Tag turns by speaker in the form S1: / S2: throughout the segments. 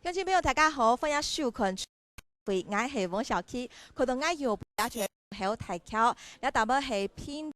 S1: 乡亲朋友，大家好，欢迎收看为我是王小 K， 看到我有大家好大桥，了大要是偏。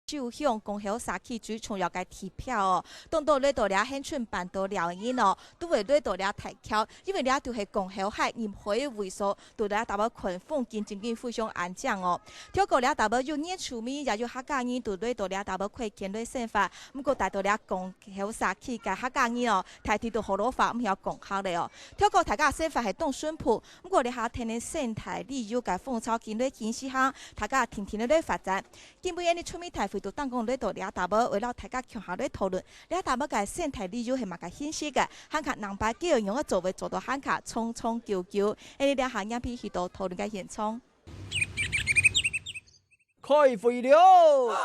S1: 就向公校社区最重要嘅提票哦，当到呢度了乡村办到了因哦，都会呢度了提桥，因为了就是公校海任何为所，都了大要群风见真紧互相安讲哦。跳过了大要有年出面，也有客家人都呢度了大要快见对生法，不过带到了公校社区嘅客家人哦，大体都好多法唔晓讲好咧哦。跳过大家生法系冻笋谱，不过你下天的生态旅游嘅风潮见对建设下，大家天天咧发展，今每日你出面台会都当讲咧度了大要为了大家共下咧讨论，了大要嘅生态旅游系嘛个显示嘅，汉卡南巴叫用个作为做到汉卡冲冲叫叫，你了下样批许多讨论嘅现场。
S2: 开会了！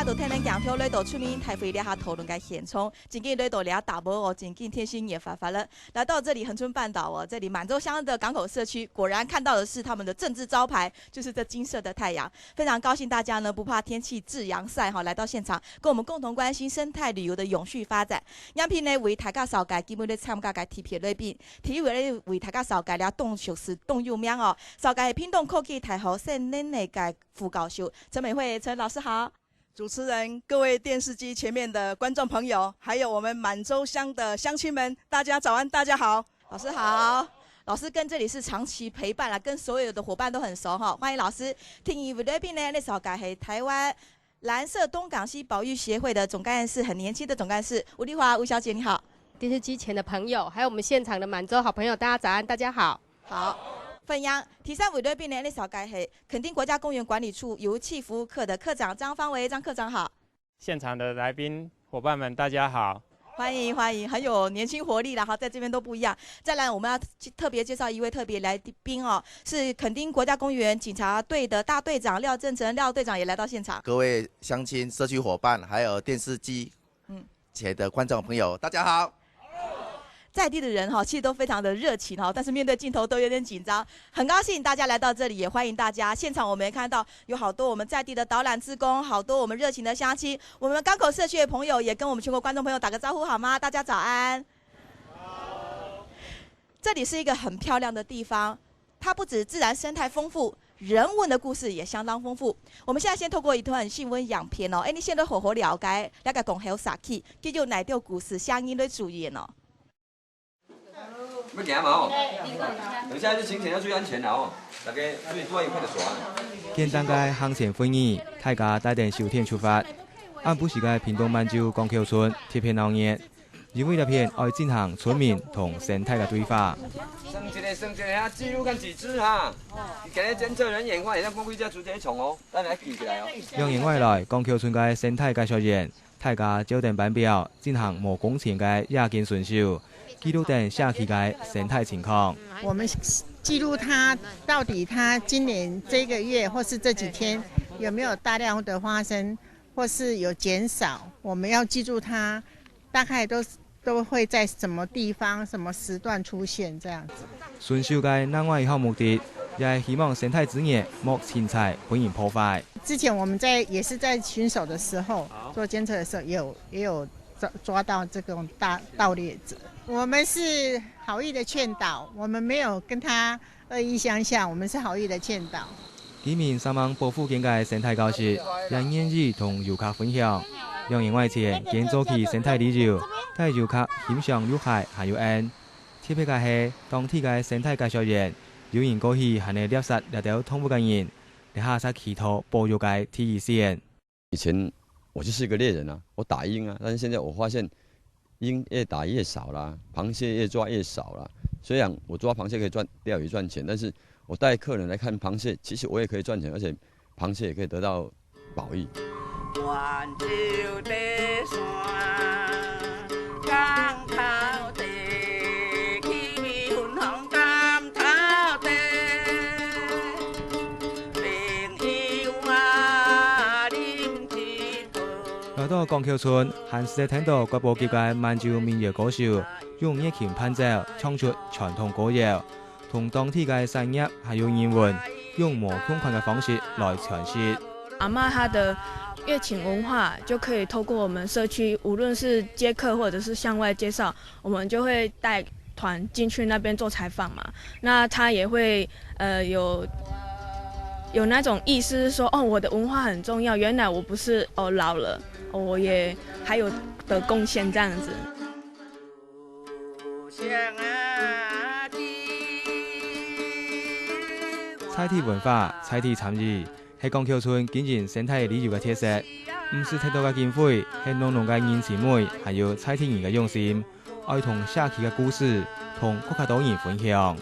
S1: 都听人讲跳呢度出面台北了下讨论嘅现场，真紧呢度了大波哦，真紧天星也发发了。来到这里恒春半岛哦，这里满洲乡的港口社区，果然看到的是他们的政治招牌，就是这金色的太阳。非常高兴大家呢不怕天气至阳晒哈，来到现场跟我们共同关心生态旅游的永续发展。样片呢为大家扫街，基本咧参加嘅提票里边，体为为大家扫街了动手是动又名哦，扫街拼动科技太好，圣恁内嘅副教授陈美惠陈老师好。
S2: 主持人、各位电视机前面的观众朋友，还有我们满洲乡的乡亲们，大家早安，大家好。
S1: 老师好，老师跟这里是长期陪伴啦，跟所有的伙伴都很熟哈。欢迎老师。听伊为这边呢，那时候改系台湾蓝色东港西保育协会的总干事，很年轻的总干事吴丽华吴小姐，你好。
S3: 电视机前的朋友，还有我们现场的满洲好朋友，大家早安，大家好。
S1: 好。分享提山委对边呢？那小该系垦丁国家公园管理处油气服务课的课长张方维，张科长好。
S4: 现场的来宾伙伴们，大家好，
S1: 欢迎欢迎，很有年轻活力啦！哈，在这边都不一样。再来，我们要特别介绍一位特别来宾哦，是垦丁国家公园警察队的大队长廖正成，廖队长也来到现场。
S5: 各位乡亲、社区伙伴，还有电视机前的观众朋友，大家好。
S1: 在地的人哈，其实都非常的热情哈，但是面对镜头都有点紧张。很高兴大家来到这里，也欢迎大家。现场我们也看到有好多我们在地的导览志工，好多我们热情的乡亲，我们港口社区的朋友也跟我们全国观众朋友打个招呼好吗？大家早安。好。这里是一个很漂亮的地方，它不止自然生态丰富，人文的故事也相当丰富。我们现在先透过一段新闻样片哦，你现在好好了解公校社区，继续哪条故事声音的主演哦。
S6: 要行嘛哦，等下就行前要注意安全啦哦，大家注意注意快点耍。
S7: 简单嘅行前会议，大家带电收听出发。按不时嘅屏东满洲光桥村贴片闹热，因为这片爱进行村民同生态嘅对话。
S6: 算一个，遐记录看几只哈。今日监测人员看，会当讲几只竹节虫哦，咱来记起来哦。
S7: 用言外来，光桥村嘅生态介绍员，大家照定班表进行无工钱嘅夜间巡修。记录等下期的生态情况。
S8: 我们记录它到底它今年这个月或是这几天有没有大量的发生，或是有减少。我们要记住它大概都会在什么地方、什么时段出现这样子。
S7: 巡修的另外一项目的，也是希望生态资源莫侵害、本人破坏。
S8: 之前我们也是在巡守的时候做监测的时候，也有抓到这种盗猎者。我们是好意的劝导，我们没有跟他恶意相向，我们是好意的劝导。
S7: 几名三望保护境界生态教师，让演语同游客分享，用营外前建造起生态旅游，带游客欣赏绿海还有岸。特别嘅係當地嘅生態介紹員，有人過去係嚟獵殺掠到動物嘅人，嚟下殺祈禱保育嘅提議。
S9: 以前我就是一个猎人啊，我打鹰啊，但是现在我发现鹰越打越少啦，螃蟹越抓越少啦。虽然我抓螃蟹可以钓鱼赚钱，但是我带客人来看螃蟹，其实我也可以赚钱，而且螃蟹也可以得到保育。
S7: 到到港口村，还是听到各部级嘅满洲民谣歌手用乐琴伴奏唱出传统歌谣，同当地嘅产业还有人文，用more空旷嘅方式来传递。
S10: 阿嬷她的乐琴文化就可以透过我们社区，无论是接客或者是向外介绍，我们就会带团进去那边做采访嘛。那她也会有那种意思说，哦，我的文化很重要，原来我不是老了，我也还有的贡献这样子。
S7: 菜地文化、菜地参与，係港口村經營生態旅遊嘅特色。唔是睇到嘅經費，係濃濃嘅人情味，還有菜地人嘅用心，愛同社區嘅故事同國家島人分享。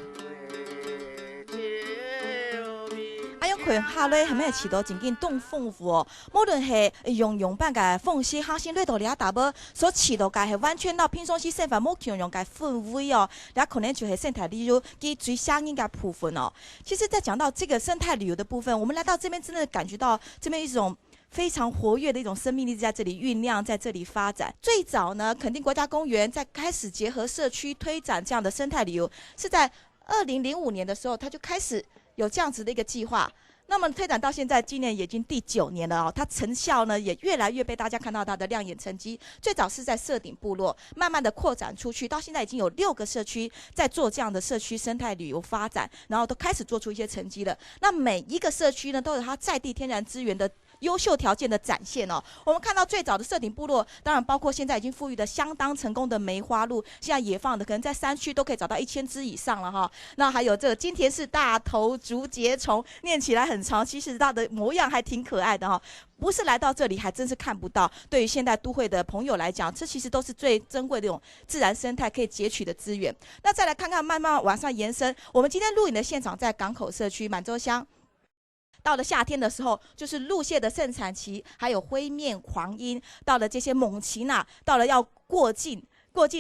S1: 佢下咧係咩起到真緊動豐富哦，無論係用辦嘅風息下先嚟到倆大波，所起到嘅係完全到平常時生活冇強用嘅氛圍哦，倆可能就係生態旅遊嘅最相應嘅部分哦。其實，在講到這個生態旅遊的部分，我們來到這邊真的感覺到這邊一種非常活躍的一種生命力在這裡醞釀，在這裡發展。最早呢，墾丁國家公園在開始結合社區推展這樣的生態旅遊，是在2005年的時候，它就開始有這樣子的一個計劃。那麼推展到現在，今年已經第9年了哦，它成效呢也越來越被大家看到它的亮眼成績。最早是在社頂部落，慢慢的擴展出去，到現在已經有6個社區在做這樣的社區生態旅遊發展，然後都開始做出一些成績了。那每一個社區呢，都有它在地天然資源的優秀條件的展現哦。我們看到最早的社頂部落，當然包括現在已經富裕的相當成功的梅花鹿，現在野放的可能在山區都可以找到1000隻以上了哈。那還有這個金田氏大頭竹節蟲，念起來很長，其實它的模樣還挺可愛的哈。不是來到這裡還真是看不到。對於現代都會的朋友來講，這其實都是最珍貴的一種自然生態可以截取的資源。那再來看看慢慢往上延伸，我們今天錄影的現場在港口社區滿洲鄉。到了夏天的時候，就是鹿蟹的盛產期，還有灰面黃鶯，到了這些猛禽啊，到了要過境，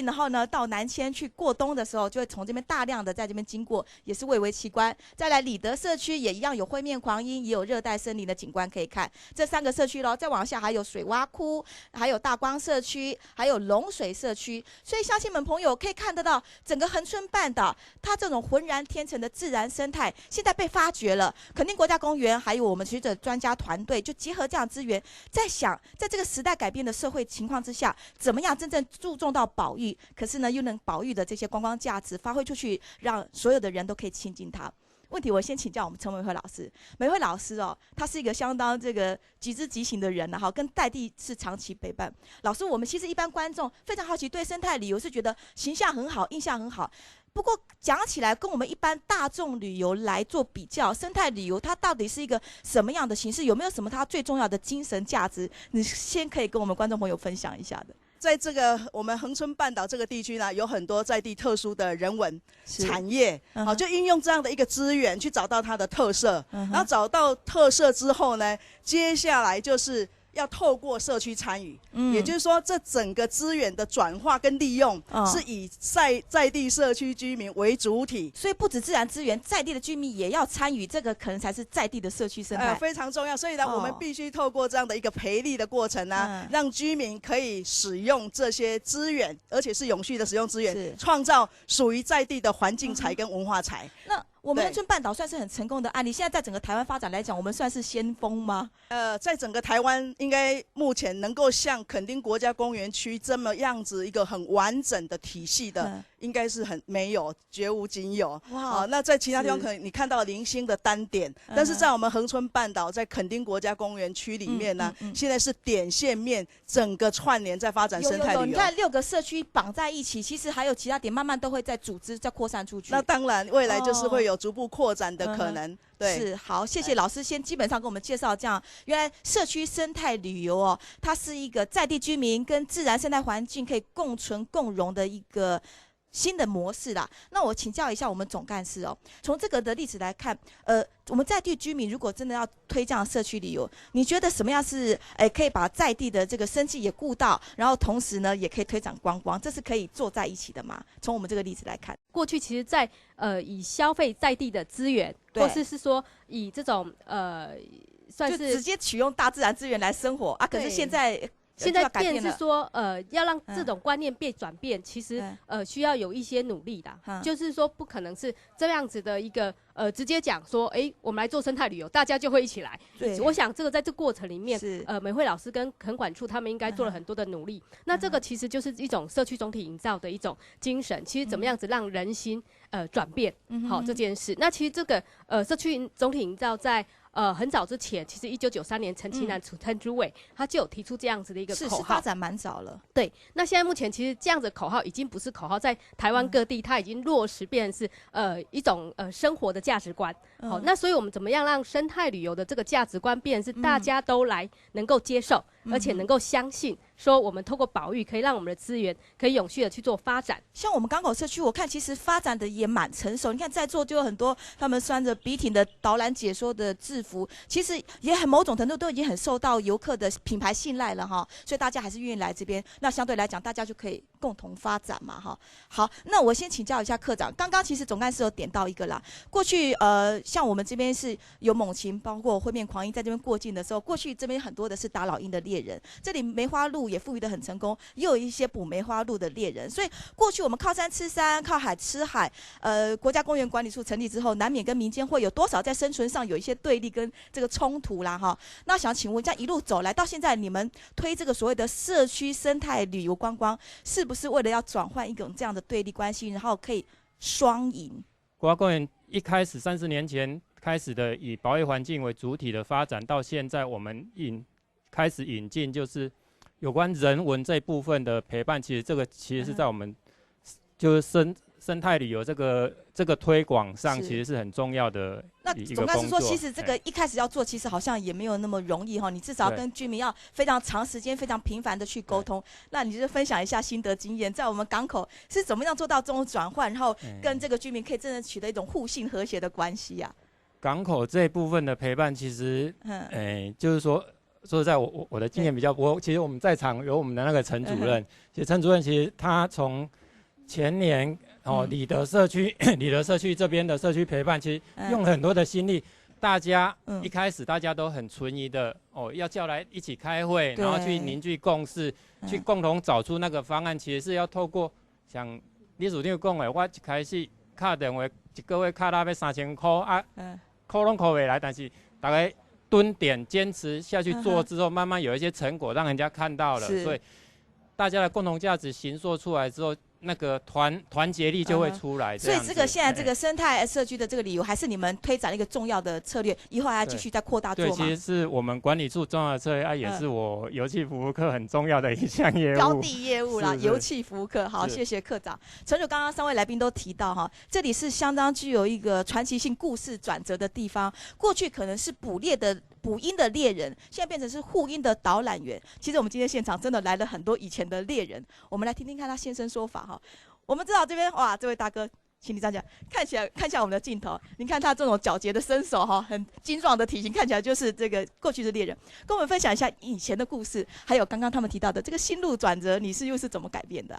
S1: 然後呢，到南遷去過冬的時候，就會從這邊大量的在這邊經過，也是蔚為奇觀。再來里德社區也一樣有灰面黃鶯，也有熱帶森林的景觀可以看。這3個社區咯，再往下還有水窪窟，還有大光社區，還有龍水社區。所以鄉親們朋友可以看得到，整個恆春半島它這種渾然天成的自然生態，現在被發掘了。墾丁國家公園還有我們學者專家團隊，就結合這樣資源，在想在這個時代改變的社會情況之下，怎麼樣真正注重到保育，可是呢又能保育的這些觀光價值發揮出去，讓所有的人都可以親近它。問題我先請教我們陳美惠老師，美惠老師哦，他是一個相當這個極之極行的人哈，跟在地是長期陪伴。老師，我們其實一般觀眾非常好奇，對生態旅遊是覺得形象很好，印象很好。不過講起來，跟我們一般大眾旅遊來做比較，生態旅遊它到底是一個什麼樣的形式？有沒有什麼它最重要的精神價值？你先可以跟我們觀眾朋友分享一下的。
S2: 在这个我们恆春半島這個地區呢，有很多在地特殊的人文產業，好，就運用這樣的一個資源去找到它的特色，然後找到特色之後呢，接下來就是要透過社區參與，也就是說，這整個資源的轉化跟利用是以在地社區居民為主體，
S1: 所以不止自然資源，在地的居民也要參與，這個可能才是在地的社區生態，
S2: 非常重要。所以呢，我們必須透過這樣的一個培力的過程呢，讓居民可以使用這些資源，而且是永續的使用資源，創造屬於在地的環境財跟文化財。
S1: 那我們恆春半島算是很成功的案例，現在在整個台灣發展來講，我們算是先鋒嗎？
S2: 在整個台灣，應該目前能夠像墾丁國家公園區這麼樣子一個很完整的體系的，應該是很沒有，絕無僅有。哇！那在其他地方可能你看到零星的單點，但是在我們恆春半島，在墾丁國家公園區裡面呢，現在是點線面整個串聯在發展生態旅遊。
S1: 你看6個社區綁在一起，其實還有其他點慢慢都會在組織、再擴散出去。
S2: 那當然，未來就是會有逐步擴展的可能。對，
S1: 是好，謝謝老師先基本上給我們介紹這樣，原來社區生態旅遊哦，它是一個在地居民跟自然生態環境可以共存共榮的一個新的模式啦。那我請教一下我們總幹事哦，從這個的例子來看，我們在地居民如果真的要推這樣社區旅遊，你覺得什麼樣是可以把在地的這個生計也顧到，然後同時呢也可以推展觀光，這是可以做在一起的嗎？從我們這個例子來看，
S3: 過去其實在以消費在地的資源，或是說以這種算是
S1: 就直接取用大自然資源來生活啊，可是現在
S3: 现在变是说，要让这种观念转变，其实需要有一些努力的，就是说不可能是这样子的一个直接讲说，我们来做生态旅游，大家就会一起来。对，我想这个在这过程里面，美惠老师跟垦管处他们应该做了很多的努力。那这个其实就是一种社区总体营造的一种精神，其实怎么样子让人心转变，好这件事。那其实这个社区总体营造在很早之前，其实1993年陈其南陈主委他就有提出这样子的一个口号，
S1: 是发展蛮早了。
S3: 对，那现在目前其实这样子的口号已经不是口号，在台湾各地它已经落实变成是一种生活的价值观。好，那所以我们怎么样让生态旅游的这个价值观变成是大家都来能够接受，而且能够相信，说我们透过保育可以让我们的资源可以永续的去做发展。
S1: 像我们港口社区，我看其实发展的也蛮成熟。你看在座就有很多他们穿着笔挺的导览解说的制服，其实也很某种程度都已经很受到游客的品牌信赖了哈，所以大家还是愿意来这边。那相对来讲，大家就可以共同发展嘛哈。好，那我先请教一下科长，刚刚其实总干事有点到一个啦，过去像我们这边是有猛禽，包括灰面狂鹰在这边过境的时候，过去这边很多的是打老鹰的猎人，这里梅花鹿也富裕的很成功，也有一些捕梅花鹿的猎人，所以过去我们靠山吃山，靠海吃海，国家公园管理处成立之后，难免跟民间会有多少在生存上有一些对立跟这个冲突啦哈。那想请问，这样一路走来到现在，你们推这个所谓的社区生态旅游观光，是不是为了要转换一种这样的对立关系，然后可以双赢？
S4: 国家公园一开始30年前开始的以保育环境为主体的发展，到现在我们开始引进就是有关人文这一部分的陪伴，其实这个其实是在我们就是生态旅游这个推广上，其实是很重要的一个工作。那总干事说，其
S1: 实这个一开始要做，其实好像也没有那么容易哈。你至少要跟居民要非常长时间、非常频繁的去沟通。那你就分享一下心得经验，在我们港口是怎么样做到这种转换，然后跟这个居民可以真的取得一种互信和谐的关系啊？
S4: 港口这一部分的陪伴，其实就是说实在我的经验比较多。其实我们在场有我们的那个陈主任，其实陈主任其实他从前年里德社区这边的社区陪伴，其实用了很多的心力。大家一开始大家都很存疑的要叫来一起开会，然后去凝聚共识，去共同找出那个方案。其实是要透过像李主任讲的，我一开始打电话一个月打到要3000块啊，扣拢扣不来，但是大家蹲点坚持下去做之后，慢慢有一些成果让人家看到了，所以大家的共同价值形塑出来之后，那个团结力就会出来。
S1: 所以这个现在这个生态社区的这个理由，还是你们推展一个重要的策略，以后还要继续再扩大做吗？
S4: 对，其实是我们管理处重要的策略也是我油气服务课很重要的一项业务。
S1: 标的业务啦，油气服务课。好，谢谢课长。陈主，刚刚3位来宾都提到哈，这里是相当具有一个传奇性故事转折的地方。过去可能是捕鹰的猎人，现在变成是护鹰的导览员。其实我们今天现场真的来了很多以前的猎人，我们来听听看他现身说法哈。我们知道这边哇，这位大哥，请你站起来，看一下我们的镜头，你看他这种矫捷的身手哈，很精壮的体型，看起来就是这个过去的猎人。跟我们分享一下以前的故事，还有刚刚他们提到的这个心路转折，你又是怎么改变的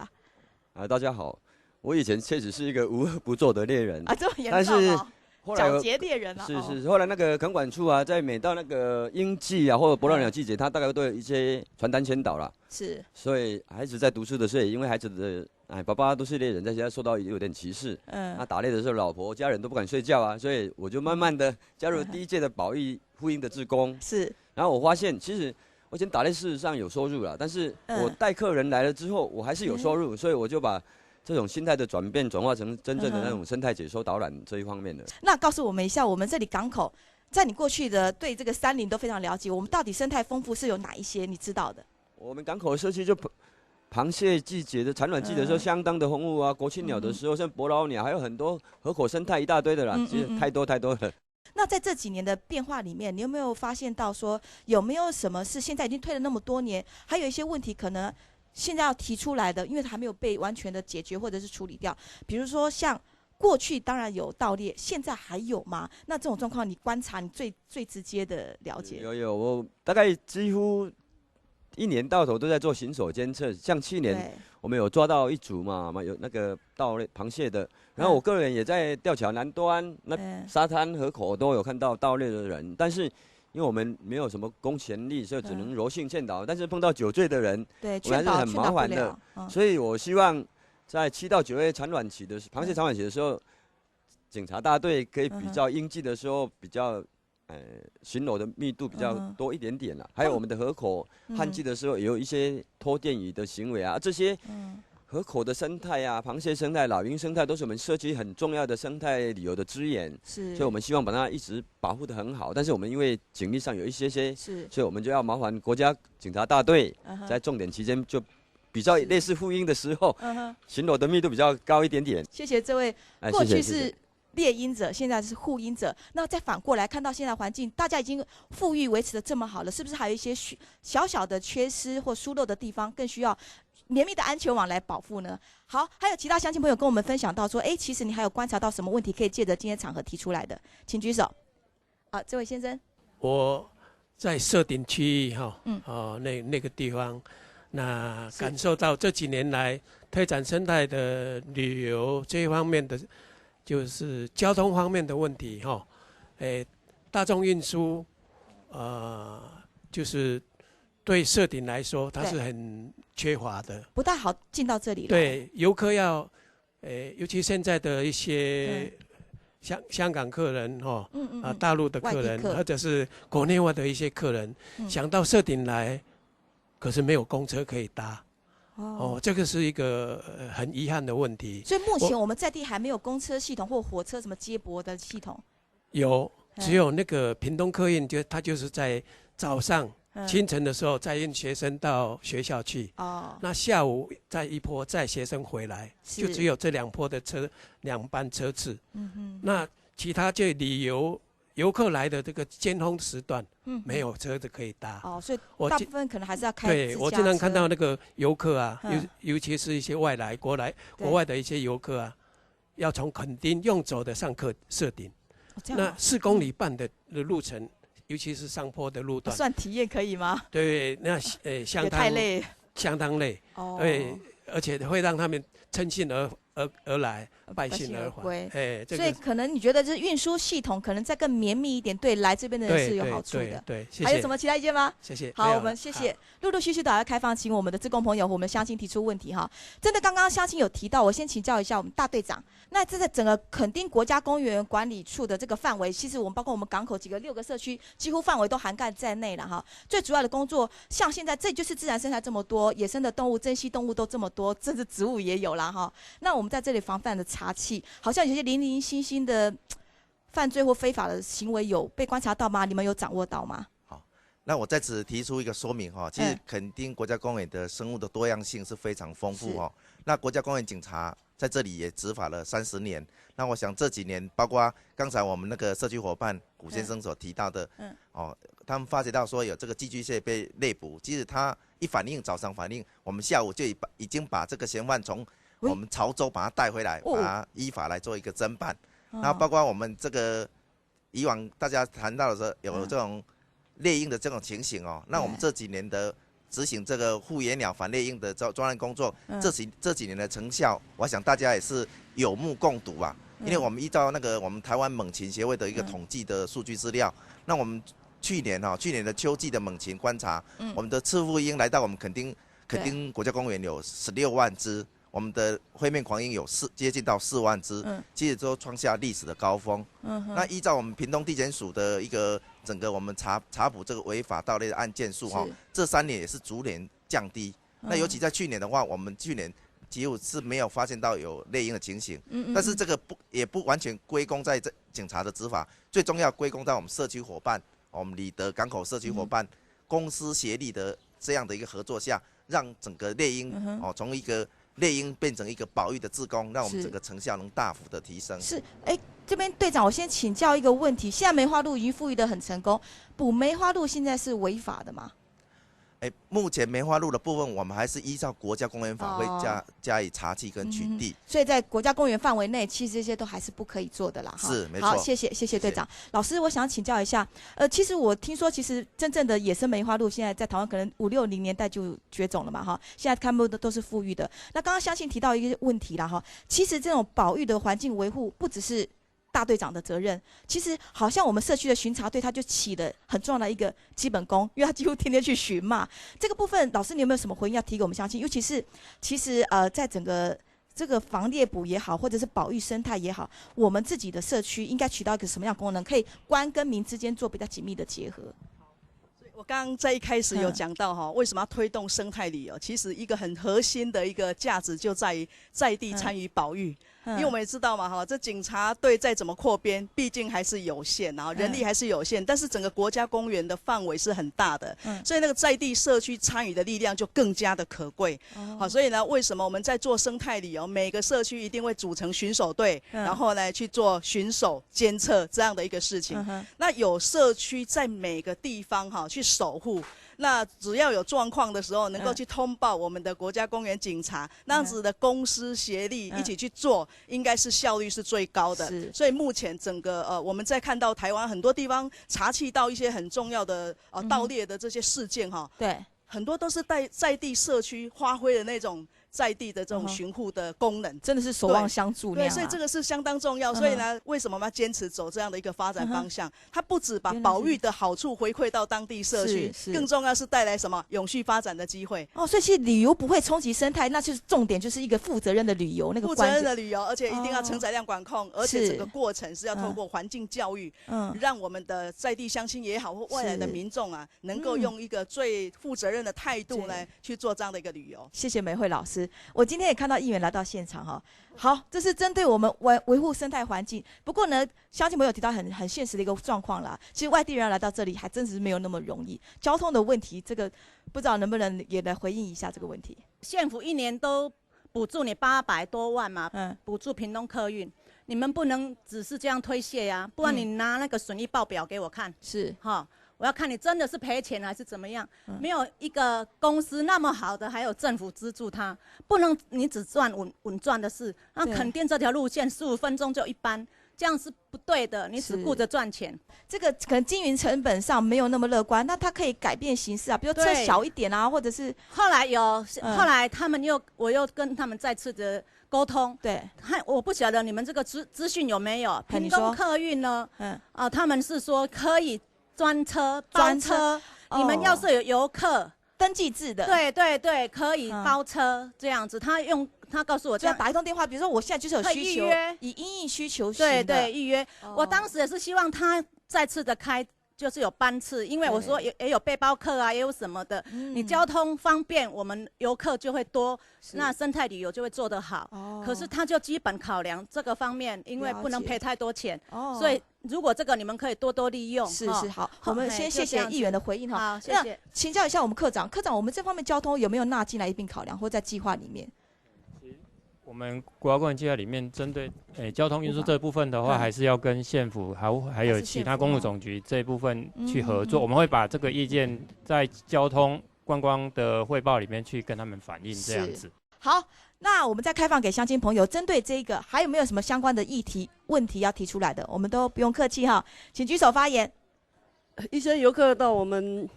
S1: 啊？
S9: 大家好，我以前确实是一个无恶不作的猎人
S1: 啊，这么严重哦。
S9: 后来
S1: 皎洁猎人啊，
S9: 是后来那个垦管处啊，在每到那个鹰季啊或者伯劳鸟季节，他大概都有一些传单宣导啦。
S1: 是，所
S9: 以孩子在读书的时候，因为孩子的爸爸都是猎人，在家受到有点歧视。他打猎的时候，老婆家人都不敢睡觉啊，所以我就慢慢的加入第一届的保育护鹰的志工。
S1: 是，
S9: 然后我发现其实我以前打猎事实上有收入了，但是我带客人来了之后，我还是有收入，所以我就把这种心态的转变转化成真正的那种生态解说导览这一方面的。
S1: 那告诉我们一下，我们这里港口，在你过去的对这个山林都非常了解，我们到底生态丰富是有哪一些你知道的？
S9: 我们港口社区就螃蟹季节的产卵季的时候，相当的丰富啊。国庆鸟的时候，像伯劳鸟，还有很多河口生态一大堆的啦，其实太多了。
S1: 那在这几年的变化里面，你有没有发现到说，有没有什么是现在已经推了那么多年，还有一些问题可能现在要提出来的，因为它还没有被完全的解决或者是处理掉？比如说像过去当然有盗猎，现在还有吗？那这种状况你观察，你最直接的了解？
S9: 有，我大概几乎1年到头都在做行手监测。像去年我们有抓到一组嘛，有那个盗猎螃蟹的，然后我个人也在吊桥南端那沙滩河口都有看到盗猎的人，但是因为我们没有什么公权力，所以只能柔性劝导。但是碰到酒醉的人，
S1: 对，
S9: 我们还是很麻烦的。所以我希望在7到9月产卵期的螃蟹产卵期的时候，警察大队可以比较应季的时候比较。巡逻的密度比较多一点点啦，还有我们的河口旱季的时候也有一些拖电鱼的行为啊，这些河口的生态啊，螃蟹生态、老鹰生态都是我们社区很重要的生态旅游的资源，所以我们希望把它一直保护得很好。但是我们因为警力上有一些，所以我们就要麻烦国家警察大队在重点期间就比较类似复鹰的时候，巡逻的密度比较高一点点。
S1: 谢谢这位，过去是猎鹰者，现在是护鹰者。那再反过来看到现在环境，大家已经富裕维持得这么好了，是不是还有一些小小的缺失或疏漏的地方，更需要绵密的安全网来保护呢？好，还有其他乡亲朋友跟我们分享到说，其实你还有观察到什么问题可以借着今天场合提出来的，请举手。这位先生，
S11: 我在社顶区域那个地方，那感受到这几年来推展生态的旅游这一方面的。就是交通方面的问题大众运输，就是对社顶来说，它是很缺乏的，
S1: 不太好进到这里来。
S11: 对，游客要，尤其现在的一些香港客人大陆的客人，或者是国内外的一些客人，想到社顶来，可是没有公车可以搭。这个是一个很遗憾的问题。
S1: 所以目前我们在地还没有公车系统或火车什么接驳的系统。
S11: 有，只有那个屏东客运，它就是在早上清晨的时候载运学生到学校去。那下午再一波载学生回来，就只有这2波的2班车次。那其他就游客来的这个尖峰时段，没有车子可以搭。
S1: 所以大部分可能还是要开
S11: 对，我经常看到那个游客啊，尤其是一些国外的一些游客啊，要从垦丁用走的上社顶，那4公里半的路程，尤其是上坡的路段，
S1: 算体验可以吗？
S11: 对，那相当累。对，而且会让他们乘兴而来，败兴而还。
S1: 所以可能你觉得这运输系统可能再更绵密一点，对来这边的人是有好处的。
S11: 对，谢谢。
S1: 还有什么其他意见吗？
S11: 谢谢。
S1: 好，我们谢谢。陆陆续续都要开放，请我们的志工朋友和我们乡亲提出问题哈。真的，刚刚乡亲有提到，我先请教一下我们大队长。那这在整个垦丁国家公园管理处的这个范围，其实我们包括我们港口6个社区，几乎范围都涵盖在内了哈。最主要的工作，像现在这就是自然生态这么多，野生的动物、珍稀动物都这么多，甚至植物也有啦哈。那我们在这里防范的查缉，好像有些零零星星的犯罪或非法的行为有被观察到吗？你们有掌握到吗？
S5: 好，那我在此提出一个说明其实垦丁国家公园的生物的多样性是非常丰富那国家公园警察在这里也执法了30年。那我想这几年，包括刚才我们那个社区伙伴古先生所提到的，他们发觉到说有这个寄居蟹被猎捕，即使他一反应，早上反应，我们下午就已经把这个嫌犯从我们潮州把他带回来，把他依法来做一个侦办。那包括我们这个以往大家谈到的时候有这种猎鹰的这种情形那我们这几年的执行这个护野鸟反猎鹰的专案工作，这几年的成效，我想大家也是有目共睹吧。因为我们依照那个我们台湾猛禽协会的一个统计的数据资料，那我们去年的秋季的猛禽观察，我们的赤腹鹰来到我们垦丁国家公园有16万只。我们的灰面狂鹰有接近到4万只，其实都创下历史的高峰。那依照我们屏东地检署的一个整个我们查捕这个违法盗猎的案件数这3年也是逐年降低。那尤其在去年的话，我们去年几乎是没有发现到有猎鹰的情形。但是这个也不完全归功在这警察的执法，最重要归功在我们社区伙伴，我们里德港口社区伙伴公私协力的这样的一个合作下，让整个猎鹰从一个猎鹰变成一个保育的志工，让我们整个成效能大幅的提升。
S1: 是，这边队长，我先请教一个问题：现在梅花鹿已经复育得很成功，捕梅花鹿现在是违法的吗？
S5: 目前梅花鹿的部分，我们还是依照国家公园法会加以查缉跟取缔。
S1: 所以在国家公园范围内，其实这些都还是不可以做的啦。
S5: 是，没错。
S1: 好，谢谢队长。老师，我想请教一下，其实我听说，其实真正的野生梅花鹿现在在台湾可能5、60年代就绝种了嘛，哈。现在看不都是复育的。那刚刚相信提到一个问题啦，哈，其实这种保育的环境维护，不只是大队长的责任。其实好像我们社区的巡查队，他就起了很重要的一个基本功，因为他几乎天天去巡嘛。这个部分，老师你有没有什么回应要提给我们乡亲？尤其是其实在整个这个防猎捕也好，或者是保育生态也好，我们自己的社区应该起到一个什么样的功能，可以官跟民之间做比较紧密的结合？
S2: 我刚刚在一开始有讲到为什么要推动生态旅游？其实一个很核心的一个价值就在于在地参与保育。因为我们也知道嘛，这警察队再怎么扩编，毕竟还是有限，然后人力还是有限，但是整个国家公园的范围是很大的，所以那个在地社区参与的力量就更加的可贵。好，所以呢，为什么我们在做生态旅游，每个社区一定会组成巡守队，然后呢去做巡守监测这样的一个事情。那有社区在每个地方去守护。那只要有状况的时候，能够去通报我们的国家公园警察，那样子的公私协力一起去做，应该是效率是最高的。所以目前整个我们在看到台湾很多地方查缉到一些很重要的盗猎的这些事件
S1: 对，
S2: 很多都是在地社区发挥的那种在地的这种巡护的功能，
S1: 真的是守望相助那样。
S2: 对，所以这个是相当重要。所以呢，为什么我们要坚持走这样的一个发展方向？它不止把保育的好处回馈到当地社区，更重要是带来什么永续发展的机会。
S1: 所以其实旅游不会冲击生态，那就是重点，就是一个负责任的旅游，那个
S2: 负责任的旅游，而且一定要承载量管控，而且整个过程是要透过环境教育，让我们的在地乡亲也好，或外来的民众能够用一个最负责任的态度呢去做这样的一个旅游。
S1: 谢谢美惠老师。我今天也看到议员来到现场好，这是针对我们维护生态环境。不过呢，乡亲朋友提到很现实的一个状况啦。其实外地人要来到这里，还真是没有那么容易。交通的问题，这个不知道能不能也来回应一下这个问题。
S12: 县府一年都补助你800多万嘛，补助屏东客运，你们不能只是这样推卸呀，不然你拿那个损益报表给我看。
S1: 是
S12: 我要看你真的是赔钱还是怎么样。没有一个公司那么好的，还有政府资助他，不能你只赚稳赚的事。那垦丁这条路线15分钟就一班，这样是不对的。你只顾着赚钱，
S1: 这个可能经营成本上没有那么乐观。那它可以改变形式比如车小一点或者是
S12: 后来我又跟他们再次的沟通。
S1: 对，
S12: 我不晓得你们这个资讯有没有？屏东客运呢？他们是说可以。专车包车，你们要是有游客
S1: 登记制的，
S12: 对，可以包车这样子。他告诉我这样
S1: 打一通电话，比如说我现在就是有需求，以因应需求型的，
S12: 对预约。我当时也是希望他再次的开。就是有班次，因为我说也有背包客也有什么的，你交通方便，我们游客就会多，那生态旅游就会做得好。可是他就基本考量这个方面，因为不能赔太多钱，所以如果这个你们可以多多利用。
S1: 是好，我们先谢谢议员的回应
S12: 好，谢谢。
S1: 请教一下我们科长，我们这方面交通有没有纳进来一并考量，或在计划里面？
S4: 我们国家公园计划里面，针对交通运输这部分的话，还是要跟县府还有其他公路总局这一部分去合作。我们会把这个意见在交通观光的汇报里面去跟他们反映，这样子。
S1: 好，那我们再开放给乡亲朋友，针对这个还有没有什么相关的议题问题要提出来的？我们都不用客气请举手发言。
S13: 一些游客到我们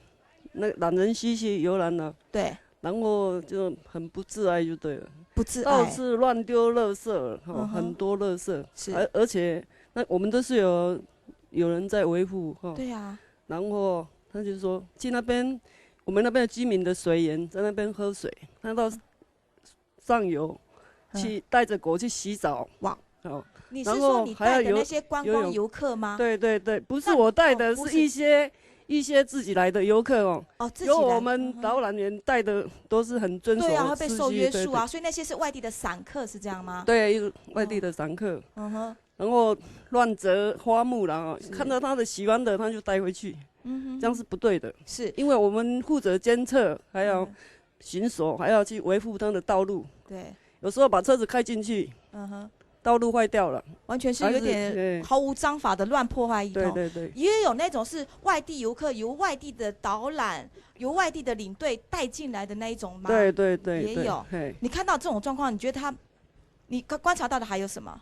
S13: 那懒人溪去游览了，
S1: 对，
S13: 然后就很不自爱就对了。
S1: 不自爱，
S13: 到处乱丢垃圾，很多垃圾，而且那我们都是有人在维护，
S1: 对呀。
S13: 然后他就说去那边，我们那边的居民的水源在那边喝水，他到上游去带着狗去洗澡，
S1: 哇，你是说你带的那些观光游客吗？
S13: 对，不是我带的，是一些自己来的游客由我们导览员带的都是很遵守，
S1: 对会被受约束所以那些是外地的散客，是这样吗？
S13: 对，外地的散客，然后乱折花木兰看到他的喜欢的他就带回去，这样是不对的，
S1: 是
S13: 因为我们负责监测，还要巡守，还要去维护他的道路，
S1: 对，
S13: 有时候把车子开进去，道路坏掉了，
S1: 完全是有点毫无章法的乱破坏一通。
S13: 对，
S1: 也有那种是外地游客由外地的导览、由外地的领队带进来的那一种吗？
S13: 对，
S1: 也有。你看到这种状况，你觉得你观察到的还有什么？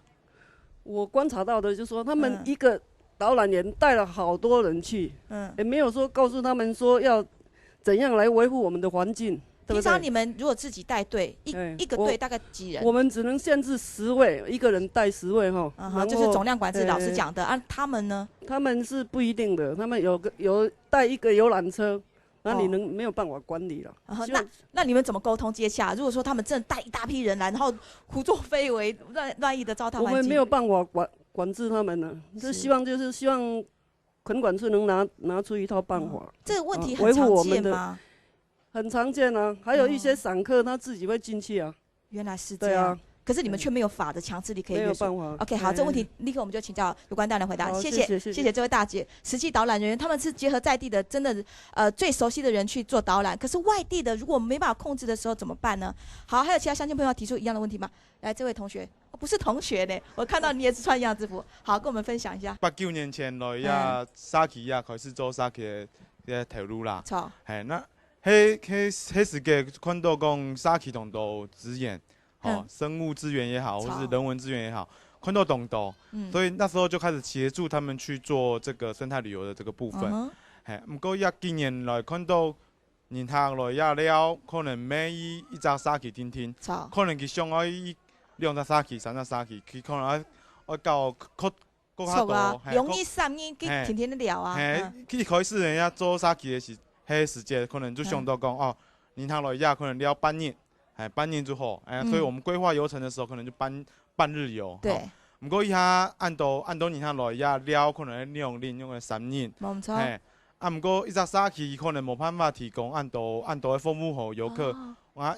S13: 我观察到的就是说，他们一个导览员带了好多人去，也没有说告诉他们说要怎样来维护我们的环境。对不对？
S1: 平常你们如果自己带队，一个队大概几人？
S13: 我们只能限制10位，一个人带10位哈。
S1: 就是总量管制老师讲的啊。他们呢？
S13: 他们是不一定的，他们有带一个游览车。那你没有办法管理了。
S1: 那你们怎么沟通接洽？如果说他们真的带一大批人来，然后胡作非为、乱意的糟蹋环境，
S13: 我们没有办法管制他们呢。是希望垦管处能拿出一套办法。
S1: 这个问题很常见吗？
S13: 很常见啊，还有一些散客他自己会进去啊。
S1: 原来是这样。可是你们却没有法的强制力可以约束。
S13: 没有办法。
S1: OK， 好，这个问题立刻我们就请教有关单位回答。谢谢这位大姐。实际导览人员他们是结合在地的，真的最熟悉的人去做导览。可是外地的如果没办法控制的时候怎么办呢？好，还有其他乡亲朋友要提出一样的问题吗？来，这位同学，不是同学呢，我看到你也是穿一样制服。好，跟我们分享一下。
S14: 89年前来呀，沙溪呀开始做沙溪的铁路啦。
S1: 错。
S14: 嘿，那迄时间看到讲沙溪同道资源。生物资源也好，或是人文资源也好，看到懂道，所以那时候就开始协助他们去做这个生态旅游的这个部分。不过近年来看到年下来了，可能每一只沙溪天天，可能佢上爱2只沙溪、3只沙溪，佢可能要到搁较多。
S1: 容易3年佢天天的聊啊。
S14: 佢开始人家做沙溪的时间，可能就想到讲哦，年下来可能了半年。半年之后，所以我们规划游程的时候，可能就半日游。
S1: 对。
S14: 不过伊下按到年下来了，可能用了3年。
S1: 冇错。
S14: 不过一只沙溪可能冇办法提供按道的服务给游客。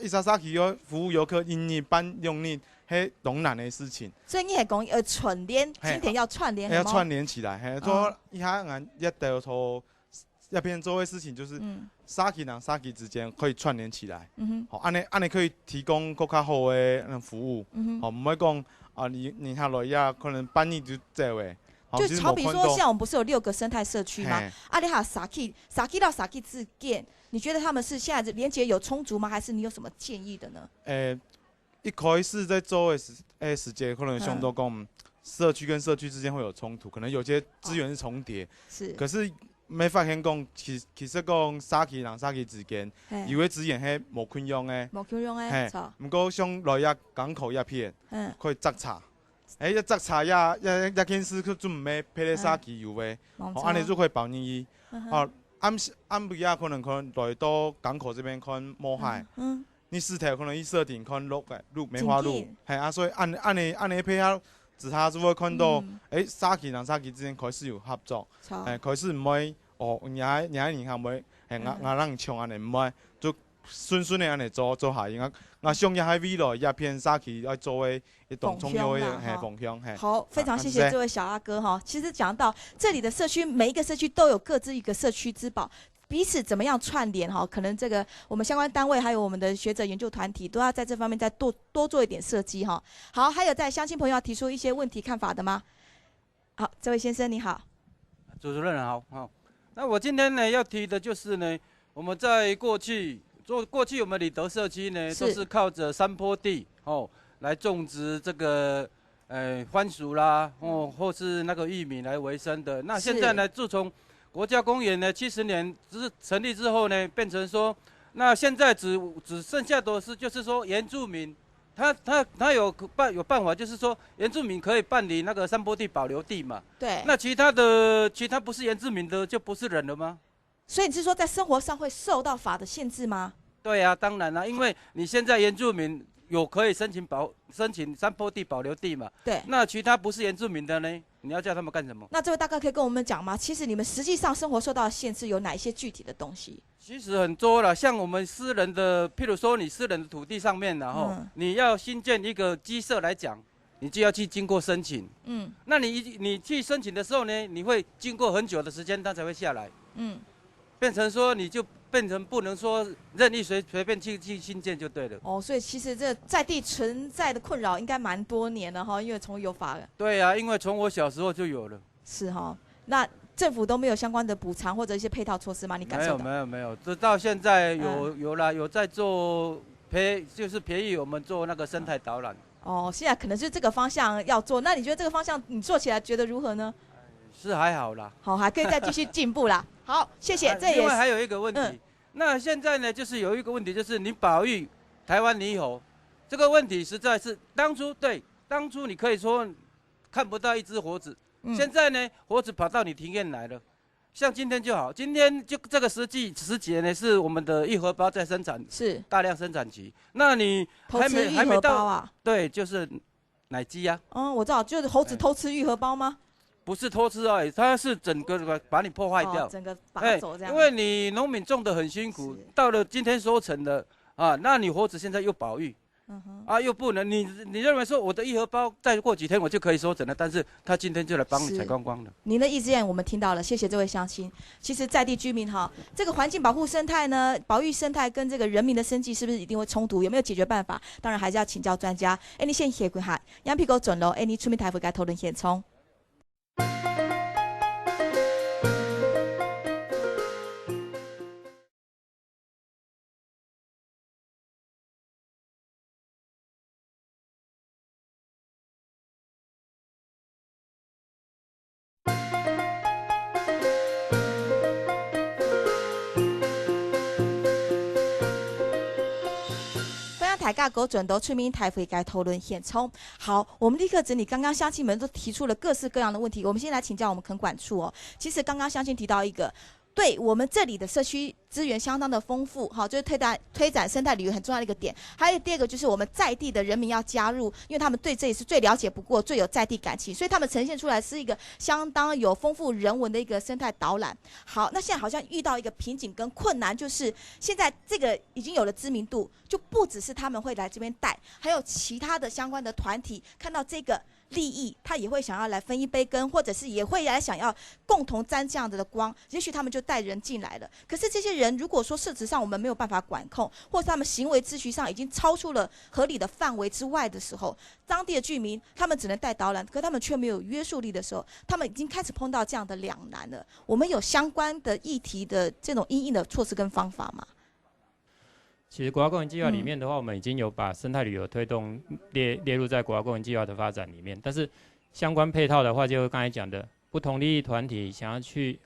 S14: 一只沙溪要服务游客1年半2年，係懂难的事情。
S1: 所以你係講串聯，今天要串聯。
S14: 要串聯起來，做一下一條圖。要边做的事情就是，沙溪人沙溪之间可以串联起来，好，安尼可以提供更加好的服务，好，唔会讲啊，你下来呀，可能半年就这位。
S1: 就好比说，像我们不是有6个生态社区吗？啊，你还有沙溪到沙溪之间，你觉得他们是现在连结有充足吗？还是你有什么建议的呢？
S14: 一开始在做的时间，可能想到讲社区跟社区之间会有冲突，可能有些资源是重叠，
S1: 是，
S14: 可是。没发现讲，其实讲沙溪人沙溪之间，有的资源係無權用的，
S1: 無權用的，錯。
S14: 不過像來港口一片，可以摘茶，一摘茶一件事佢就唔係配咧沙溪油的，安尼就可以保你伊。暗不可能來到港口這邊看摸海，你石頭可能一設定看路梅花鹿，所以按你配合。其他就會看到，沙溪人沙溪之間開始有合作，開始唔會年下唔會，我人搶安尼唔會，就順的安尼做下去。我想喺未來一片沙溪要作為一種重要的方向。
S1: 好，非常謝謝這位小阿哥哈。其實講到這裡的社區，每一個社區都有各自一個社區之寶。彼此怎麼樣串聯哈？可能這個我們相關單位還有我們的學者研究團體都要在這方面再多做一點設計哈。好，還有在鄉親朋友要提出一些問題看法的嗎？好，這位先生你好。
S15: 主持人好，那我今天呢要提的就是呢，我們在過去我們里德社區呢都是靠着山坡地來種植這個番薯啦或是那個玉米來維生的。那現在呢，自從國家公園呢70年成立之後呢，變成說，那現在只剩下的是就是說原住民，他有辦法，就是說原住民可以辦理那個山坡地保留地嘛。
S1: 對。
S15: 那其他不是原住民的就不是人了嗎？
S1: 所以你是說在生活上會受到法的限制嗎？
S15: 對啊，當然啦，因為你現在原住民有可以申請山坡地保留地嘛。
S1: 對。
S15: 那其他不是原住民的呢？你要叫他們幹什麼？
S1: 那這位大哥可以跟我們講嗎？其實你們實際上生活受到的限制有哪一些具體的東西？
S15: 其實很多了，像我們私人的，譬如說你私人的土地上面，然後你要新建一個雞舍來講，你就要去經過申請。那你去申請的時候呢，你會經過很久的時間，它才會下來。變成說你就變成不能說任意隨便去新建就對了。
S1: 哦，所以其實這在地存在的困擾應該蠻多年了哈，因為從有法。
S15: 對啊，因為從我小時候就有了。
S1: 是哈，那政府都沒有相關的補償或者一些配套措施嗎？你感受到？
S15: 沒有，直到現在有在做就是培育我們做那個生態導覽。
S1: 哦，現在可能就這個方向要做，那你覺得這個方向你做起來覺得如何呢？
S15: 是還好啦。
S1: 好，還可以再繼續進步啦。好，謝謝。
S15: 另外還有一個問題，那现在呢，就是有一个问题，就是你保育台湾猕猴这个问题，实在是当初你可以说看不到一只猴子，现在呢，猴子跑到你庭院来了。像今天就好，今天就这个时节呢，是我们的玉荷包在生产，
S1: 是
S15: 大量生产期。那你还没到啊？对，就是奶鸡啊。
S1: 我知道，就是猴子偷吃玉荷包吗？
S15: 不是偷吃而已，它是整个把你破坏掉，
S1: 整个拔走这样。
S15: 因为你农民种得很辛苦，到了今天收成了啊，那你猴子现在又保育。又不能，你认为说我的玉荷包再过几天我就可以收整了，但是他今天就来帮你采光光了。
S1: 您的意见我们听到了，谢谢这位乡亲。其实在地居民哈，这个环境保护生态呢，保育生态跟这个人民的生计是不是一定会冲突？有没有解决办法？当然还是要请教专家。你先协会下，杨皮狗准咯，你出面台会该讨论现冲。台尬狗准都出名台会该讨论现冲。好，我们立刻整理刚刚乡亲们都提出了各式各样的问题。我们先来请教我们垦管处哦。其实刚刚乡亲提到一个，对我们这里的社区资源相当的丰富，好，就是推展生态旅游很重要的一个点。还有第二个就是我们在地的人民要加入，因为他们对这里是最了解不过、最有在地感情，所以他们呈现出来是一个相当有丰富人文的一个生态导览。好，那现在好像遇到一个瓶颈跟困难，就是现在这个已经有了知名度，就不只是他们会来这边带，还有其他的相关的团体看到这个利益，他也会想要来分一杯羹，或者是也会来想要共同沾这样子的光，也许他们就带人进来了。可是这些人如果说事实上我们没有办法管控，或是他们行为秩序上已经超出了合理的范围之外的时候，当地的居民他们只能带导览，可他们却没有约束力的时候，他们已经开始碰到这样的两难了。我们有相关的议题的这种因应的措施跟方法吗？
S4: 其实国家公园计划里面的话，我们已经有把生态旅游推动列入在国家公园计划的发展里面。但是相关配套的话，就刚才讲的，不同利益团体想要去，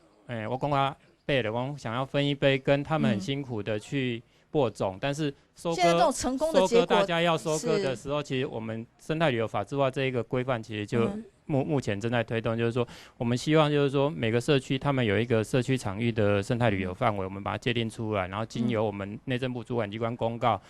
S4: 我公家背的公想要分一杯，跟他们很辛苦的去播种，但是收
S1: 现在这种成功的结果，
S4: 大家要收割的时候，其实我们生态旅游法制化这一个规范，其实就目前正在推动，就是说我们希望就是说每个社区他们有一个社区场域的生态旅游范围，我们把它界定出来，然后经由我们内政部主管机关公告，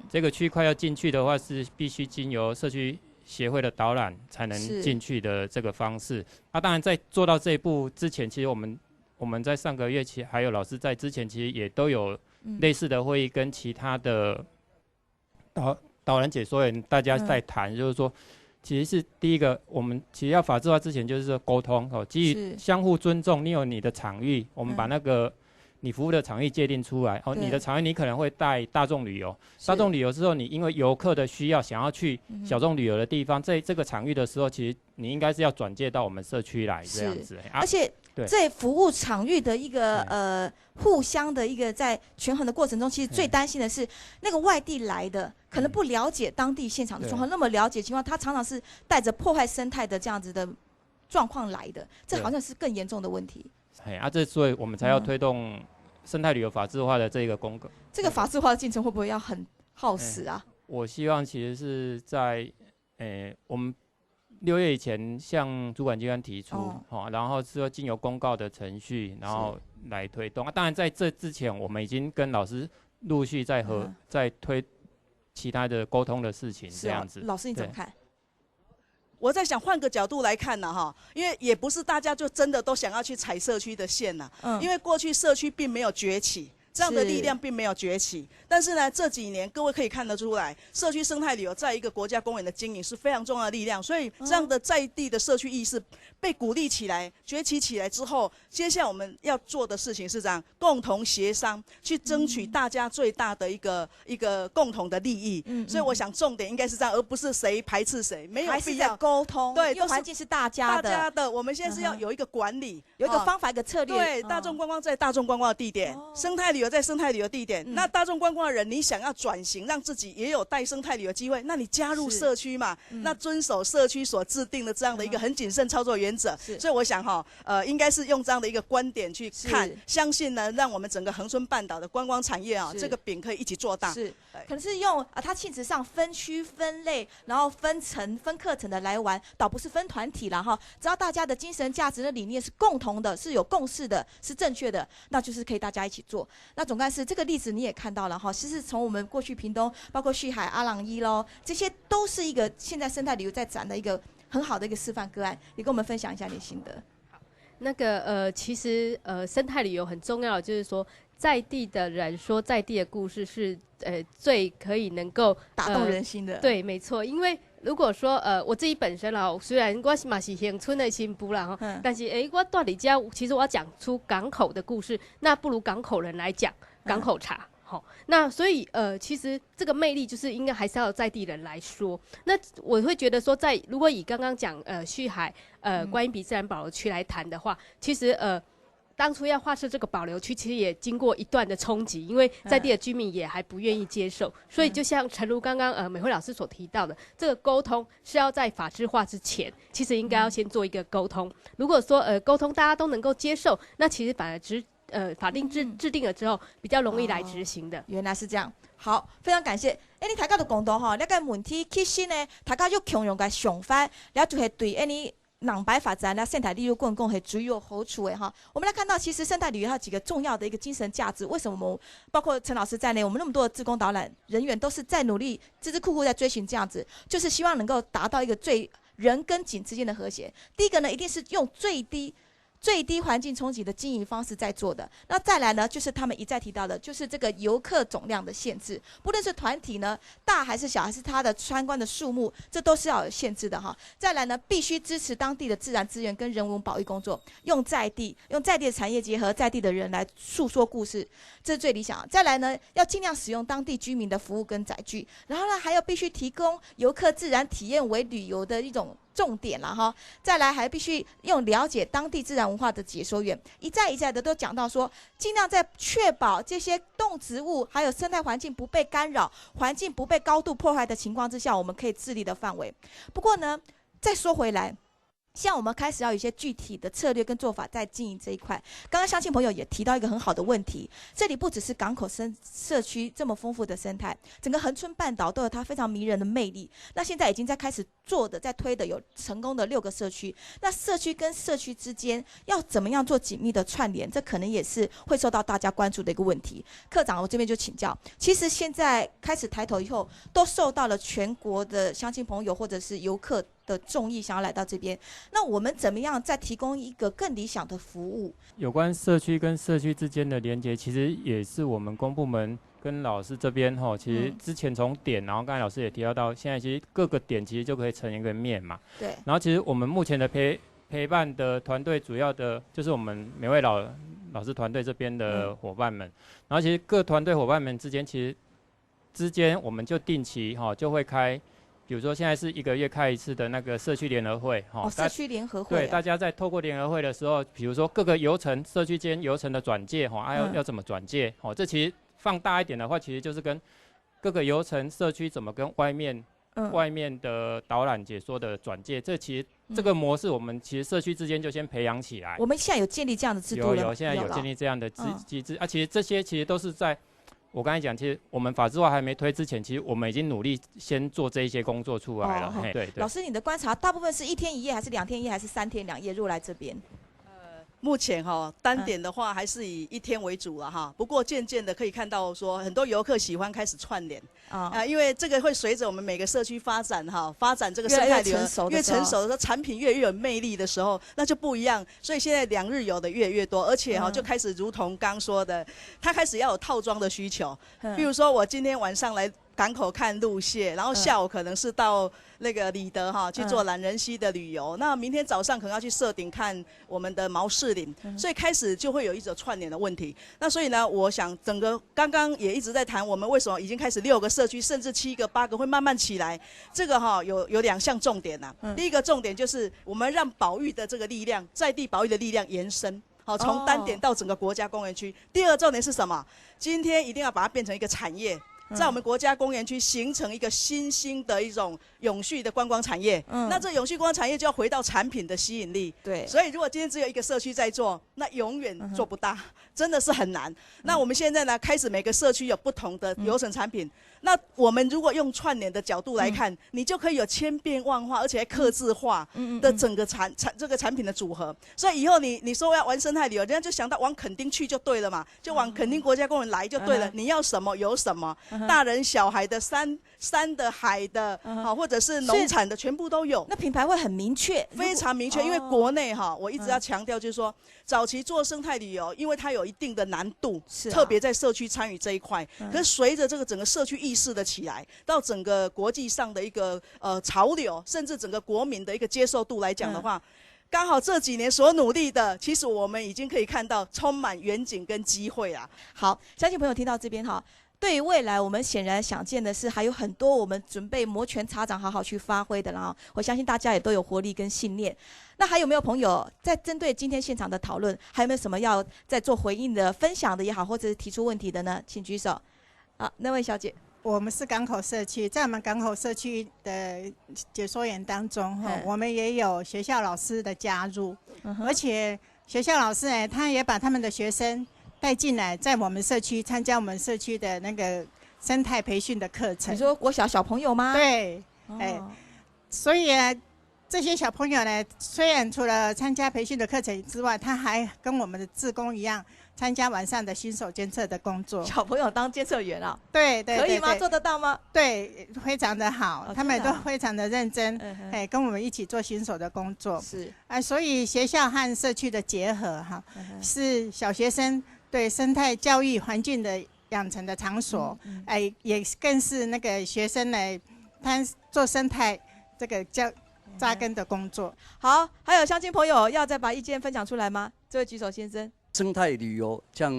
S4: 这个区块要进去的话是必须经由社区协会的导览才能进去的这个方式。当然在做到这一步之前，其实我们在上个月还有老师在之前其实也都有类似的会议，跟其他的导览解说员大家在谈，就是说。其实是第一个，我们其实要法制化之前就是说沟通哦，基于相互尊重。你有你的场域，我们把那个你服务的场域界定出来。哦，你的场域你可能会带大众旅游，大众旅游之后，你因为游客的需要想要去小众旅游的地方，在这个场域的时候，其实你应该是要转介到我们社区来这样子。
S1: 而且在服务场域的一个互相的一个在权衡的过程中，其实最担心的是那个外地来的。可能不了解当地现场的状况，那么了解情况，他常常是带着破坏生态的这样子的状况来的，这好像是更严重的问题。
S4: 这所以我们才要推动生态旅游法制化的这个公告。
S1: 这个法制化的进程会不会要很耗时啊？
S4: 我希望其实是在我们6月以前向主管机关提出，然后是要经由公告的程序，然后来推动。当然在这之前，我们已经跟老师陆续在推。其他的沟通的事情这样子，
S1: 老师你怎么看？
S2: 我在想换个角度来看呢，哈，因为也不是大家就真的都想要去踩社区的线呐，因为过去社区并没有崛起。这样的力量并没有崛起，但是呢，这几年各位可以看得出来，社区生态旅游在一个国家公园的经营是非常重要的力量，所以这样的在地的社区意识被鼓励起来、崛起起来之后，接下来我们要做的事情是这样，共同协商，去争取大家最大的一个共同的利益。所以我想重点应该是这样，而不是谁排斥谁，没有必要
S1: 沟通。
S2: 对，
S1: 因为环境是大家
S2: 的，我们现在是要有一个管理，
S1: 有一个方法、一个策略。
S2: 对，大众观光在大众观光的地点，生态旅游有在生态旅游地点，那大众观光的人，你想要转型，让自己也有带生态旅游机会，那你加入社区嘛，那遵守社区所制定的这样的一个很谨慎操作原则。所以我想应该是用这样的一个观点去看，相信呢，让我们整个恒春半岛的观光产业这个饼可以一起做大。
S1: 是，可能是用它性质上分区分类，然后分层分课程的来玩，倒不是分团体了哈。只要大家的精神价值的理念是共同的，是有共识的，是正确的，那就是可以大家一起做。那总干事这个例子你也看到了哈，其实从我们过去屏东，包括旭海、阿朗伊咯，这些都是一个现在生态旅游在展的一个很好的一个示范个案，也跟我们分享一下你的心得。
S3: 那个其实生态旅游很重要的就是说，在地的人说在地的故事是最可以能够
S1: 打动人心的。
S3: 对，没错，因为如果说我自己本身啦，虽然我嘛是乡村的新妇啦哈，但是我到底家其实我要讲出港口的故事，那不如港口人来讲港口茶。好，那所以其实这个魅力就是应该还是要在地人来说。那我会觉得说如果以刚刚讲旭海观音鼻自然保留区来谈的话，其实当初要划设这个保留区，其实也经过一段的冲击，因为在地的居民也还不愿意接受。所以就像诚如刚刚美惠老师所提到的，这个沟通是要在法制化之前，其实应该要先做一个沟通。如果说沟通大家都能够接受，那其实反而法定制定了之后，比较容易来执行的。
S1: 原来是这样，好，非常感谢。你大家都讲到那个问题其实呢，大家就强用个想法，然后就会对你人白发展生态旅游观光会最有好处的哈。我们来看到，其实生态旅游它有几个重要的一个精神价值。为什么我们包括陈老师在内，我们那么多的志工导览人员都是在努力、孜孜不倦在追寻这样子，就是希望能够达到一个最人跟景之间的和谐。第一个呢，一定是用最低环境冲击的经营方式在做的。那再来呢，就是他们一再提到的，就是这个游客总量的限制，不论是团体呢大还是小，还是它的参观的数目，这都是要有限制的哈。再来呢，必须支持当地的自然资源跟人文保育工作，用在地的产业结合在地的人来诉说故事，这是最理想。再来呢，要尽量使用当地居民的服务跟载具，然后呢，还要必须提供游客自然体验为旅游的一种重点了哈。再来还必须用了解当地自然文化的解说员，一再的都讲到说，尽量在确保这些动植物还有生态环境不被干扰、环境不被高度破坏的情况之下，我们可以治理的范围。不过呢，再说回来，像我们开始要有一些具体的策略跟做法在经营这一块。刚刚乡亲朋友也提到一个很好的问题，这里不只是港口社区这么丰富的生态，整个恒春半岛都有它非常迷人的魅力。那现在已经在开始做的、在推的有成功的6个社区。那社区跟社区之间要怎么样做紧密的串联，这可能也是会受到大家关注的一个问题。科长，我这边就请教，其实现在开始抬头以后，都受到了全国的乡亲朋友或者是游客的众议，想要来到这边。那我们怎么样再提供一个更理想的服务？
S4: 有关社区跟社区之间的连结，其实也是我们公部门跟老师这边其实之前从点，然后刚才老师也提到现在其实各个点其实就可以成一个面嘛。
S1: 对。
S4: 然后其实我们目前的陪伴的团队，主要的就是我们每位老师团队这边的伙伴们。然后其实各团队伙伴们之间我们就定期就会开。比如说，现在是1个月开一次的那个社区联合会，
S1: 社区联合会，
S4: 对，大家在透过联合会的时候，比如说各个游程、社区间游程的转介，要怎么转介，这其实放大一点的话，其实就是跟各个游程、社区怎么跟外面的导览解说的转介，这其实这个模式，我们其实社区之间就先培养起来。
S1: 我们现在有建立这样的制度了，
S4: 现在有建立这样的机制，其实这些其实都是在。我刚才讲，其实我们法制化还没推之前，其实我们已经努力先做这一些工作出来了。对。
S1: 老师，你的观察，大部分是1天1夜，还是2天1夜，还是3天2夜入来这边？
S2: 目前单点的话还是以1天为主了哈。不过渐渐的可以看到说，很多游客喜欢开始串联因为这个会随着我们每个社区发展发展这个生态旅游越成熟的时候，产品越有魅力的时候，那就不一样。所以现在2日游的越来越多，而且就开始如同刚说的，他开始要有套装的需求。比如说我今天晚上来港口看路蟹，然后下午可能是到那个里德去做懒人溪的旅游，那明天早上可能要去社顶看我们的毛士林，所以开始就会有一种串联的问题。那所以呢，我想整个刚刚也一直在谈，我们为什么已经开始6个社区，甚至7个8个会慢慢起来。这个有2项重点第一个重点就是我们让保育的这个力量，在地保育的力量延伸。好，从单点到整个国家公园区。第二重点是什么？今天一定要把它变成一个产业。在我们国家公园区形成一个新兴的一种永续的观光产业，那这永续观光产业就要回到产品的吸引力。
S1: 对，
S2: 所以如果今天只有一个社区在做，那永远做不大，真的是很难。那我们现在呢，开始每个社区有不同的流程产品。那我们如果用串联的角度来看，你就可以有千变万化，而且还客制化的整个这个产品的组合。所以以后你说要玩生态旅游，人家就想到往垦丁去就对了嘛，就往垦丁国家公园来就对了。你要什么有什么，大人小孩的山的海的，好或者是农产的全部都有。
S1: 那品牌会很明确，
S2: 非常明确，因为国内我一直要强调就是说，早期做生态旅游，因为它有一定的难度，特别在社区参与这一块。可是随着这个整个社区意识的起来，到整个国际上的一个潮流，甚至整个国民的一个接受度来讲的话，刚好这几年所努力的，其实我们已经可以看到充满远景跟机会啦。
S1: 好，相信朋友听到这边哈。对于未来，我们显然想见的是，还有很多我们准备摩拳擦掌，好好去发挥的啦。我相信大家也都有活力跟信念。那还有没有朋友在针对今天现场的讨论，还有没有什么要再做回应的、分享的也好，或者是提出问题的呢？请举手。好，那位小姐。
S8: 我们是港口社区，在我们港口社区的解说员当中，我们也有学校老师的加入，而且学校老师呢，他也把他们的学生带进来，在我们社区参加我们社区的那个生态培训的课程。
S1: 你说国小朋友吗？
S8: 对，所以这些小朋友呢，虽然除了参加培训的课程之外，他还跟我们的志工一样，参加晚上的新手监测的工作。
S1: 小朋友当监测员啊？
S8: 对，
S1: 可以吗？做得到吗？
S8: 对，非常的好，他们都非常的认真，跟我们一起做新手的工作。
S1: 是
S8: 所以学校和社区的结合是小学生对生态教育环境的养成的场所，也更是那个学生来他做生态这个扎根的工作。
S1: 好，还有乡亲朋友要再把意见分享出来吗？这位举手先生。
S16: 生态旅游，像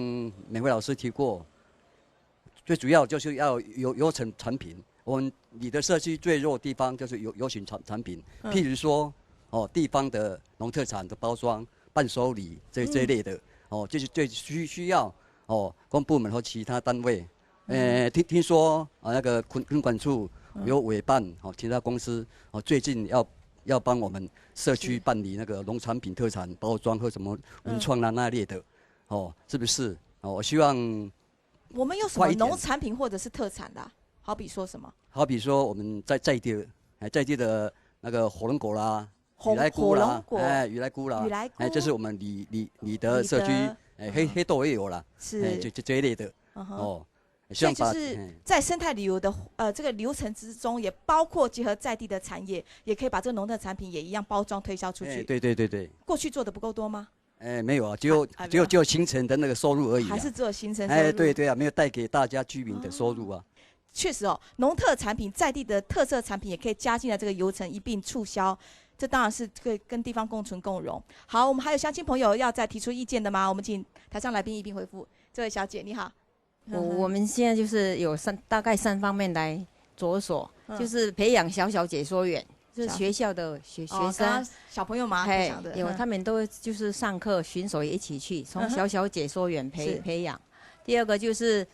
S16: 每位老师提过，最主要就是要有产品。你的社区最弱的地方就是有产品，譬如说地方的农特产的包装、伴手礼这一类的，就是最需要公部门和其他单位。听说那个垦管处有委办其他公司最近要帮我们社区办理那个农产品特产包装和什么文创那类的，是不是？我希望
S1: 我们有什么农产品或者是特产的好比说什么？好
S16: 比说我们在地的那个火龙果啦、雨来菇啦，雨来菇啦，这是我们你的社区，黑豆也有啦，
S1: 是
S16: 这一类的
S1: 所以就是在生态旅游的这个流程之中，也包括结合在地的产业，也可以把这个农特产品也一样包装推销出去。
S16: 对。
S1: 过去做的不够多吗？
S16: 没有啊，只有形成的那个收入而已。
S1: 还是只有形成收入？
S16: 对啊，没有带给大家居民的收入啊。
S1: 确实农特产品在地的特色产品也可以加进来这个流程一并促销。这当然是跟地方共存共荣。好，我们还有乡亲朋友要再提出意见的吗？我们请台上来宾一并回复。这位小姐你好。
S17: 我们现在就是有大概3方面来着手，就是培养小解说员，就是学校的学生
S1: 小朋友嘛，
S17: 有他们都就是上课巡守也一起去，从小解说员培养。第二个就是，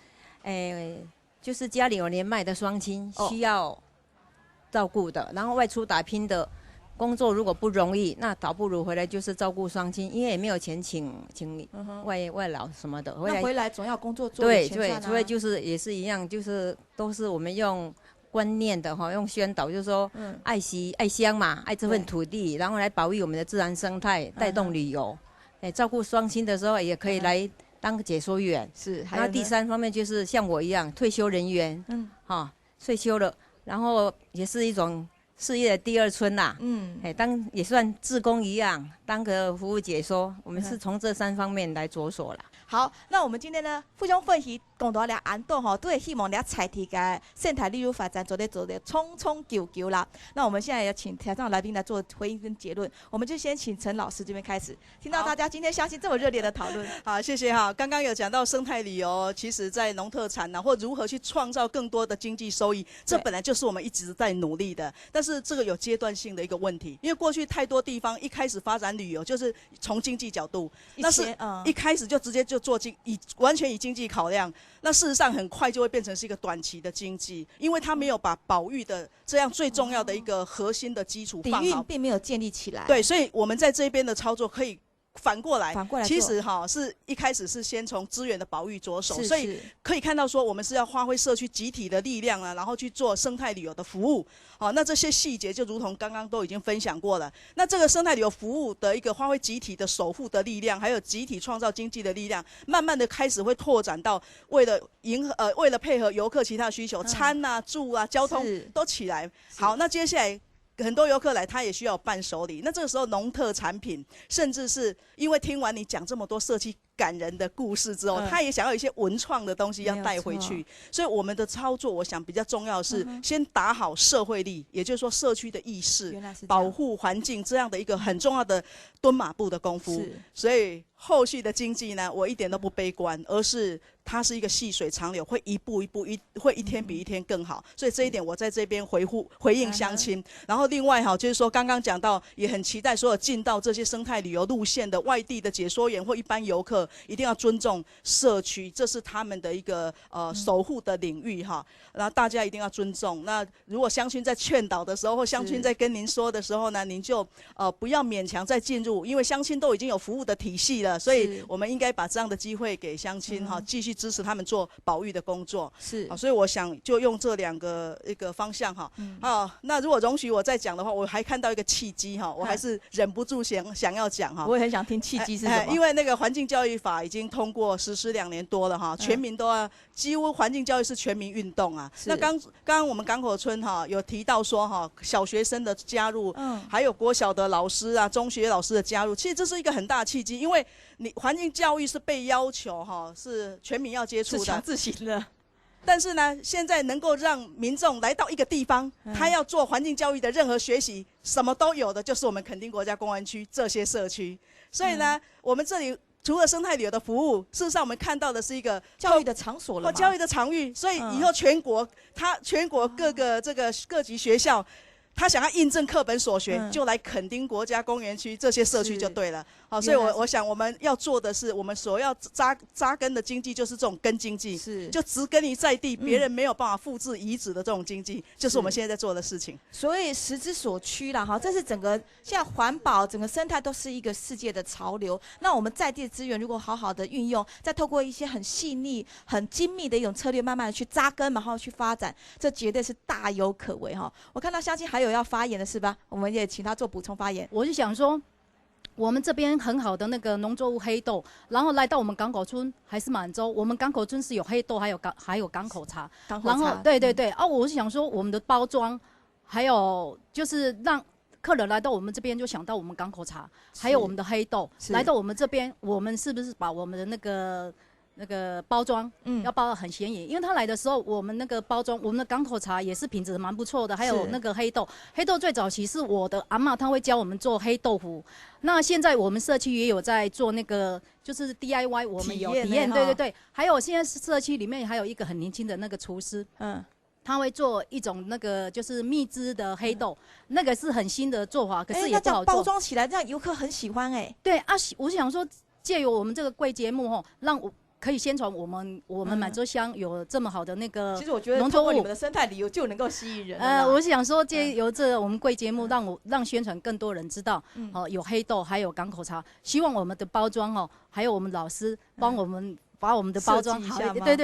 S17: 就是家里有年迈的双亲需要照顾的，然后外出打拼的。工作如果不容易，那倒不如回来就是照顾双亲，因为也没有钱请外劳什么的。
S1: 那回来总要工作做。
S17: 对，所以就是也是一样，就是都是我们用观念的用宣导，就是说爱乡嘛，爱这份土地，然后来保育我们的自然生态，带动旅游。照顾双亲的时候也可以来当解说员。
S1: 是。
S17: 然后第3方面就是像我一样退休人员，退休了，然后也是一种事业的第2春啦，当也算志工一样，当个服务解说，我们是从这3方面来着手啦。
S1: 好，那我们今天呢，父兄奋起共同俩安动吼，都会希望俩采提个生态旅游发展做得冲冲救救啦。那我们现在要请台上来宾来做回应跟结论，我们就先请陈老师这边开始。听到大家今天相信这么热烈的讨论，
S2: 好，谢谢哈。刚刚有讲到生态旅游，其实在农特产呢，或如何去创造更多的经济收益，这本来就是我们一直在努力的。但是这个有阶段性的一个问题，因为过去太多地方一开始发展旅游就是从经济角度，那是一开始就直接就做完全以经济考量，那事实上很快就会变成是一个短期的经济，因为它没有把保育的这样最重要的一个核心的基础放好，
S1: 底蕴并没有建立起来。
S2: 对，所以我们在这边的操作可以反过来，其实是一开始是先从资源的保育着手，所以可以看到说我们是要发挥社区集体的力量啊，然后去做生态旅游的服务。好，那这些细节就如同刚刚都已经分享过了。那这个生态旅游服务的一个发挥集体的守护的力量，还有集体创造经济的力量，慢慢的开始会拓展到为了配合游客其他需求，餐啊、住啊、交通都起来。好，那接下来很多游客来，他也需要伴手礼。那这个时候，农特产品，甚至是因为听完你讲这么多社区感人的故事之后，他也想要有一些文创的东西要带回去。所以我们的操作，我想比较重要的是先打好社会力，也就是说社区的意识，保护环境这样的一个很重要的蹲马步的功夫。所以后续的经济呢，我一点都不悲观，而是它是一个细水长流，会一步一步会一天比一天更好。所以这一点我在这边回应乡亲。然后另外就是说刚刚讲到，也很期待所有进到这些生态旅游路线的外地的解说员或一般游客，一定要尊重社区，这是他们的一个守护的领域哈。然后大家一定要尊重。那如果乡亲在劝导的时候，或乡亲在跟您说的时候呢，您就不要勉强再进入，因为乡亲都已经有服务的体系了，所以我们应该把这样的机会给乡亲哈，继续支持他们做保育的工作。所以我想就用这两个一个方向哈。那如果容许我再讲的话，我还看到一个契机哈，我还是忍不住想要讲哈。
S1: 我也很想听契机是什么？
S2: 因为那个环境教育法已经通过实施2年多了哈，全民都要几乎环境教育是全民运动啊。那刚刚我们港口村哈有提到说哈，小学生的加入，还有国小的老师啊、中学老师的加入，其实这是一个很大的契机，因为你环境教育是被要求哈，是全民要接触的，
S1: 是强制型的。
S2: 但是呢，现在能够让民众来到一个地方，他要做环境教育的任何学习，什么都有的，就是我们垦丁国家公园区这些社区。所以呢，我们这里除了生态旅游的服务，事实上我们看到的是一个
S1: 教育的场所了，
S2: 教育的场域。所以以后全国各个各级学校，他想要印证课本所学，就来垦丁国家公园区这些社区就对了。好，所以我想我们要做的是，我们所要扎根的经济就是这种根经济，就植根于在地，别人没有办法复制遗址的这种经济，就是我们现在在做的事情。
S1: 所以时之所趋啦，哈，这是整个现在环保整个生态都是一个世界的潮流。那我们在地的资源如果好好的运用，再透过一些很细腻、很精密的一种策略，慢慢的去扎根，然后去发展，这绝对是大有可为哈。我看到乡亲还有要发言的是吧？我们也请他做补充发言。
S18: 我就想说，我们这边很好的那个农作物黑豆，然后来到我们港口村还是满洲，我们港口村是有黑豆，还有港口茶。然后对我是想说我们的包装，还有就是让客人来到我们这边就想到我们港口茶，还有我们的黑豆，来到我们这边，我们是不是把我们的那个包装，要包得很显眼，因为他来的时候，我们那个包装，我们的港口茶也是品质蛮不错的，还有那个黑豆最早期是我的阿嬷，她会教我们做黑豆腐。那现在我们社区也有在做那个，就是 DIY， 我们有体验，对，还有现在社区里面还有一个很年轻的那个厨师，他会做一种那个就是蜜汁的黑豆，那个是很新的做法，可是也不好做。
S1: 包装起来，这样游客很喜欢
S18: 对啊，我想说借由我们这个贵节目让我可以宣传我们满洲乡有这么好的那个农作物。
S1: 其实我觉得通过你们的生态旅游就能够吸引人了。
S18: 我想说借由这我们贵节目让宣传更多人知道，有黑豆还有港口茶，希望我们的包装还有我们老师帮我们把我们的包装好一点。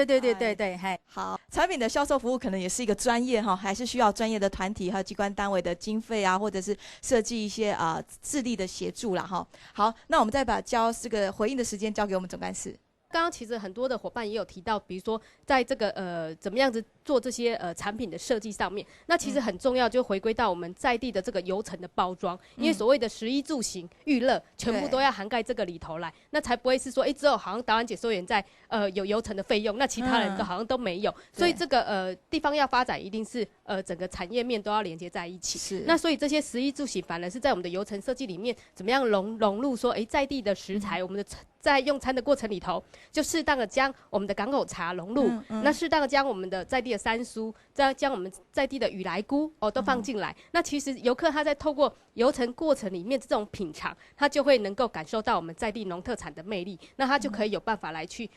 S18: 对，
S1: 好，产品的销售服务可能也是一个专业还是需要专业的团体和机关单位的经费啊，或者是设计一些智力的协助啦哈。好，那我们再把这个回应的时间交给我们总干事。
S3: 刚刚其实很多的伙伴也有提到，比如说在这个怎么样子做这些产品的设计上面。那其实很重要，就回归到我们在地的这个油层的包装，因为所谓的食衣住行娱乐全部都要涵盖这个里头来，那才不会是说只有好像达湾解说员在有油层的费用，那其他人都好像都没有。所以这个地方要发展，一定是整个产业面都要连接在一起。是。那所以这些食衣住行反而是在我们的油层设计里面，怎么样融入说在地的食材，我们的在用餐的过程里头，就适当的将我们的港口茶融入，那适当的将我们的在地的山蔬，再将我们在地的雨来菇都放进来。那其实游客他在透过游程过程里面这种品尝，他就会能够感受到我们在地农特产的魅力，那他就可以有办法来去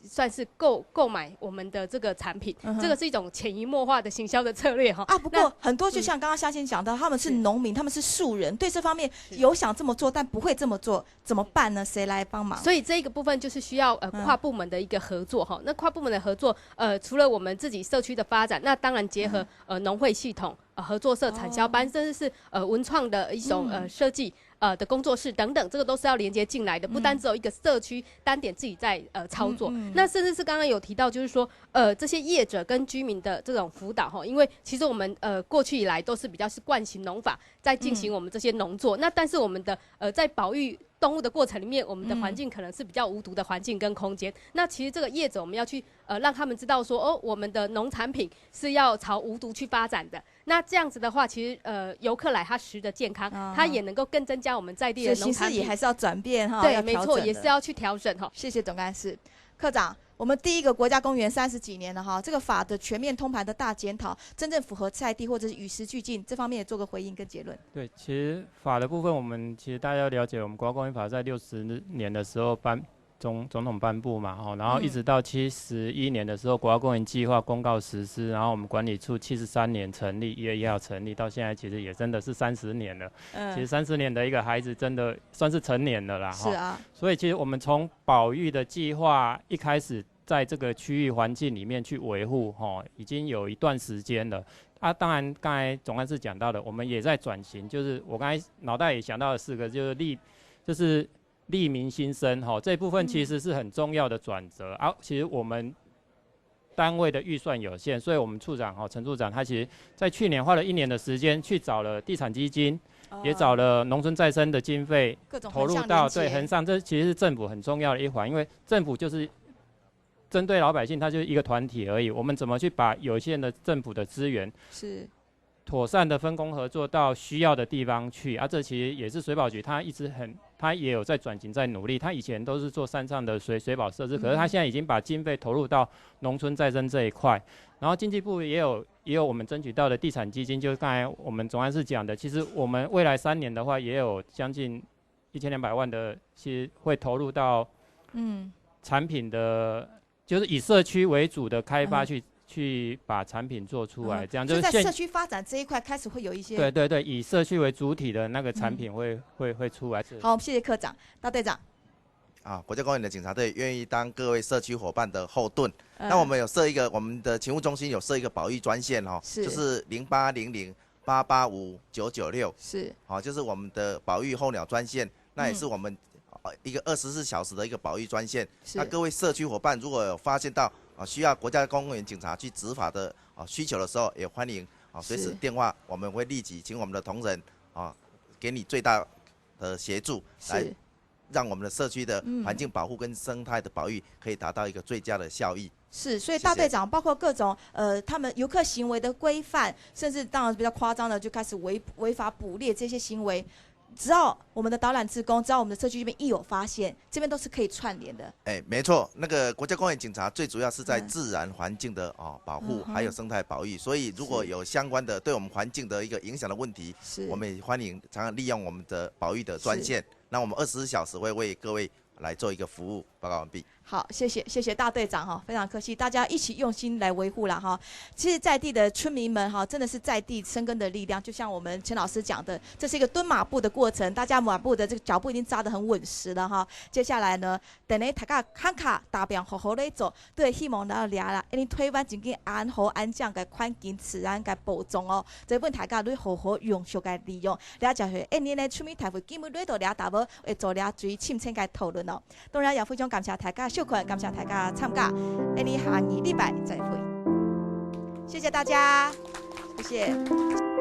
S3: 算是购买我们的这个产品。这个是一种潜移默化的行销的策略哈。
S1: 不过很多就像刚刚夏欣讲到，他们是农民，他们是素人，对这方面有想这么做，但不会这么做，怎么办呢？谁来帮忙？
S3: 所以这个部分就是需要跨部门的一个合作哈。那跨部门的合作，除了我们自己社区的发展，那当然结合农会系统、合作社、产销班，甚至是文创的一种设计的工作室等等，这个都是要连接进来的，不单只有一个社区单点自己在操作。那甚至是刚刚有提到，就是说这些业者跟居民的这种辅导哈，因为其实我们过去以来都是比较是惯行农法在进行我们这些农作，那但是我们的在保育动物的过程里面，我们的环境可能是比较无毒的环境跟空间。那其实这个业者我们要去让他们知道说，我们的农产品是要朝无毒去发展的。那这样子的话，其实游客来他食的健康，他也能够更增加我们在地的农产品。
S1: 也还是要转变哈，
S3: 对，没错，也是要去调整哈。
S1: 谢谢总干事。科长，我们第一个国家公园30几年了哈，这个法的全面通盘的大检讨，真正符合在地或者是与时俱进，这方面也做个回应跟结论。
S4: 对，其实法的部分，我们其实大家要了解，我们国家公园法在60年的时候总统颁布嘛，然后一直到71年的时候，国家公园计划公告实施，然后我们管理处73年成立，1月1号成立，到现在其实也真的是30年了。其实30年的一个孩子真的算是成年了啦。
S1: 是啊。
S4: 所以其实我们从保育的计划一开始，在这个区域环境里面去维护，已经有一段时间了。当然刚才总干事讲到的，我们也在转型，就是我刚才脑袋也想到的4个，就是利民心声，这部分其实是很重要的转折其实我们单位的预算有限，所以我们处长陈处长他其实在去年花了1年的时间去找了地产基金，也找了农村再生的经费，投入到横向，这其实是政府很重要的一环，因为政府就是针对老百姓，它就是一个团体而已。我们怎么去把有限的政府的资源
S1: 是
S4: 妥善的分工合作到需要的地方去这其实也是水保局他也有在转型，在努力。他以前都是做山上的水保设施，可是他现在已经把经费投入到农村再生这一块。然后经济部也有我们争取到的地产基金，就刚才我们总干事讲的，其实我们未来3年的话，也有将近1200万的，其实会投入到产品的，就是以社区为主的开发去把产品做出来，这样就是
S1: 在社区发展这一块开始会有一些
S4: 对，以社区为主体的那个产品会出来。
S1: 好，谢谢科长，大队长。
S5: 国家公园的警察队愿意当各位社区伙伴的后盾。那我们有设一个，我们的勤务中心有设一个保育专线就是0800885996，是就是我们的保育候鸟专线，那也是我们一个24小时的一个保育专线。那各位社区伙伴如果有发现到需要国家公园警察去执法的需求的时候，也欢迎随时电话，我们会立即请我们的同仁给你最大的协助，来让我们的社区的环境保护跟生态的保育可以达到一个最佳的效益。
S1: 是，所以大队长包括各种他们游客行为的规范，甚至当然比较夸张的就开始违法捕猎这些行为。只要我们的导览志工，只要我们的社区这边一有发现，这边都是可以串联的。
S5: 没错，那个国家公园警察最主要是在自然环境的保护，还有生态保育。所以如果有相关的对我们环境的一个影响的问题，我们也欢迎常常利用我们的保育的专线。那我们24小时会为各位来做一个服务。报告完毕。
S1: 好，谢谢大队长非常客气，大家一起用心来维护啦其实在地的村民们真的是在地生根的力量，就像我们陈老师讲的，这是一个蹲马步的过程，大家马步的这个脚步已经扎得很稳实了接下来呢，等你大家看卡大便好好的走，都会希望大家抓啦，你推翻真正安好安降嘅环境自然嘅保重这本大家都好好用熟嘅利用，了解去你呢村民台会基本对到了大伙会做了最深层嘅讨论当然也非常感谢大家收看，感谢大家参加，你下2礼拜再会。谢谢大家，谢谢。